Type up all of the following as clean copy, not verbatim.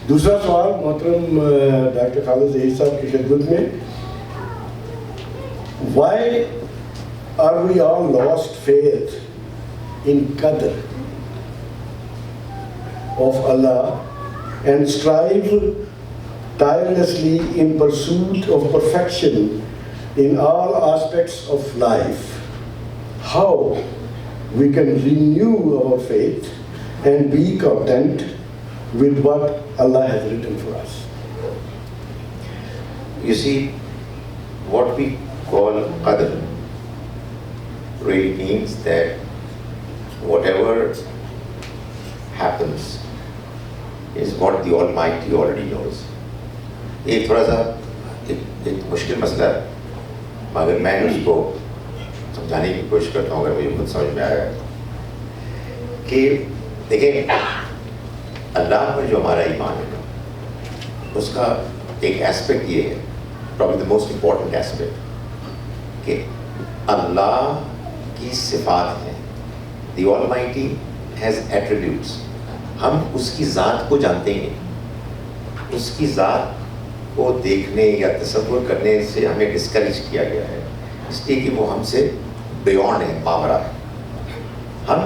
دوسرا سوال محترم ڈاکٹر خالد ظہیر صاحب کی خدمت میں. Why are we all lost faith in qadr of Allah and strive tirelessly in pursuit of perfection in all aspects of life? How we can renew our faith and be content with what Allah has written for us? You see, what we call qadr really means that whatever happens is what the Almighty already knows. ایک تھوڑا سا ایک مشکل مسئلہ ہے، مگر میں اس کو سمجھانے کی کوشش کرتا ہوں اگر مجھے خود سمجھ میں آیا کہ دیکھیں اللہ پر جو ہمارا ایمان ہے اس کا ایک ایسپیکٹ یہ ہے، probably the most important aspect، کہ اللہ کی صفات ہیں. The Almighty has attributes. ہم اس کی ذات کو جانتے ہیں، اس کی ذات کو دیکھنے یا تصور کرنے سے ہمیں ڈسکریج کیا گیا ہے، اس لیے کہ وہ ہم سے بیونڈ ہے، ماورا ہے. ہم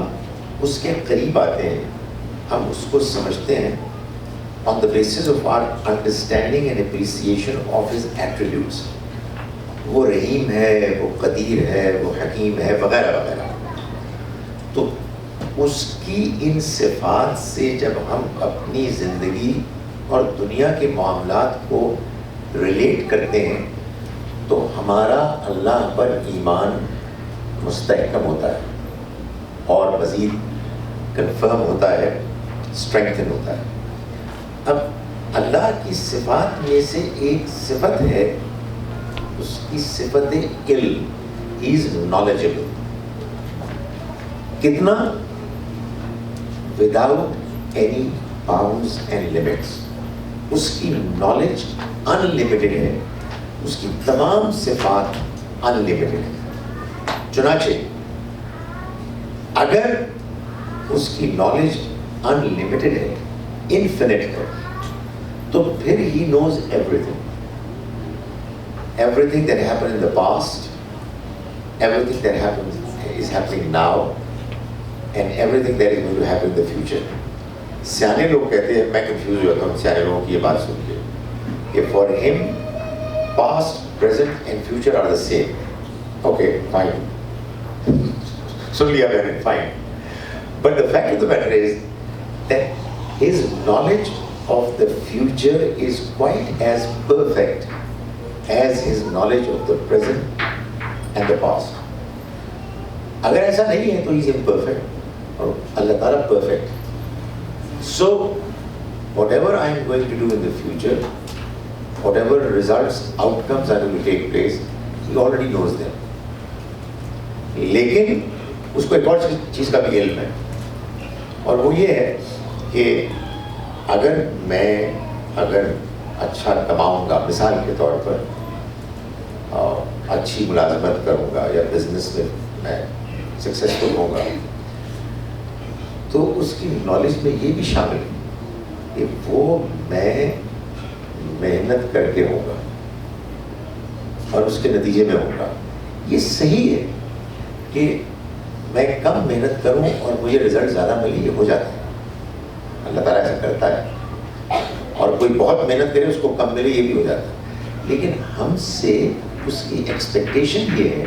اس کے قریب آتے ہیں، ہم اس کو سمجھتے ہیں on the basis of our understanding and appreciation of his attributes. وہ رحیم ہے، وہ قدیر ہے، وہ حکیم ہے، وغیرہ وغیرہ. تو اس کی ان صفات سے جب ہم اپنی زندگی اور دنیا کے معاملات کو ریلیٹ کرتے ہیں تو ہمارا اللہ پر ایمان مستحکم ہوتا ہے اور مزید کنفرم ہوتا ہے، اسٹرینگتھن ہوتا ہے. اب اللہ کی صفات میں سے ایک صفت ہے اس کی صفت علم. He is knowledgeable. کتنا؟ Without any bounds and limits. اس کی نالج انلمیٹڈ ہے، اس کی تمام صفات انلمیٹڈ ہے. چنانچہ اگر اس کی نالج انلمیٹڈ ہے، انفینٹ ہے، تو پھر he knows everything that happen in the past, everything that is happening now, and everything that is going to happen in the future. سیانے لوگ کہتے ہیں، میں کنفیوز ہوتا ہوں سیانے لوگوں کی یہ بات سن کے، کہ for him past, present and future are the same. Okay fine, سن لیا میں نے، fine. But the fact of the matter is that his knowledge of the future is quite as perfect as his knowledge of the present and the past. اگر ایسا نہیں ہے تو he is imperfect اور اللہ تعالیٰ perfect. So whatever I am going to do in the future, whatever results, outcomes are going to take place, he already knows them. لیکن اس کو ایک اور چیز کا بھی علم ہے، اور وہ یہ ہے کہ اگر اچھا کماؤں گا، مثال کے طور پر اچھی ملازمت کروں گا یا بزنس میں سکسیزفل ہوں گا، تو اس کی نالج میں یہ بھی شامل ہے کہ وہ میں محنت کر کے ہوں گا اور اس کے نتیجے میں ہوں گا. یہ صحیح ہے کہ میں کم محنت کروں اور مجھے رزلٹ زیادہ ملے، یہ ہو جاتا ہے، اللہ تعالیٰ ایسا کرتا ہے. اور کوئی بہت محنت کرے اس کو کم ملے، یہ بھی ہو جاتا ہے. لیکن ہم سے اس کی ایکسپیکٹیشن یہ ہے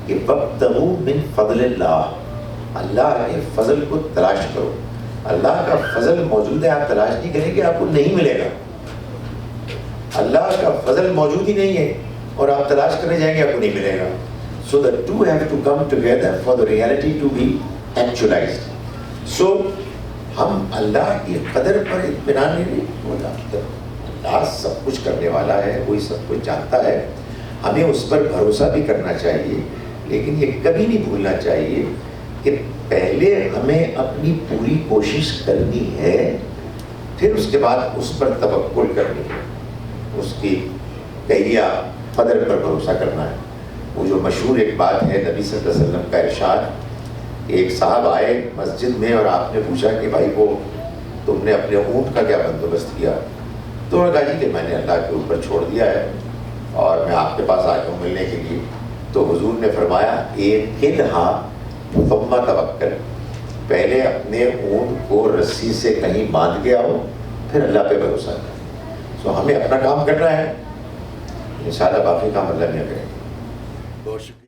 کہ وَابْتَغُوا مِن فَضْلِ اللَّهِ، اللہ کے فضل کو تلاش کرو. اللہ کا فضل موجود ہے، آپ تلاش نہیں کریں گے آپ کو نہیں ملے گا. اللہ کا فضل موجود ہی نہیں ہے اور آپ تلاش کرنے جائیں گے آپ کو نہیں ملے گا. So the two have to come together for the reality to be actualized. So ہم اللہ کی قدر پر اطمینان نہیں ہوتا. اللہ سب کچھ کرنے والا ہے، وہی سب کچھ جانتا ہے، ہمیں اس پر بھروسہ بھی کرنا چاہیے. لیکن یہ کبھی نہیں بھولنا چاہیے کہ پہلے ہمیں اپنی پوری کوشش کرنی ہے، پھر اس کے بعد اس پر توکل کرنی ہے، اس کی کہیا قدر پر بھروسہ کرنا ہے. وہ جو مشہور ایک بات ہے نبی صلی اللہ علیہ وسلم کا ارشاد، ایک صاحب آئے مسجد میں اور آپ نے پوچھا کہ بھائی وہ تم نے اپنے اونٹ کا کیا بندوبست کیا؟ تو انہوں نے کہا جی کہ میں نے اللہ کے اوپر چھوڑ دیا ہے اور میں آپ کے پاس آیا ہوں ملنے کے لیے. تو حضور نے فرمایا ایقنھا ثم توکل، پہلے اپنے اونٹ کو رسی سے کہیں باندھ کے آؤ پھر اللہ پہ بھروسہ کرو. سو ہمیں اپنا کام کرنا ہے، انشاءاللہ باقی کام اللہ نے کرے. بہت شکریہ.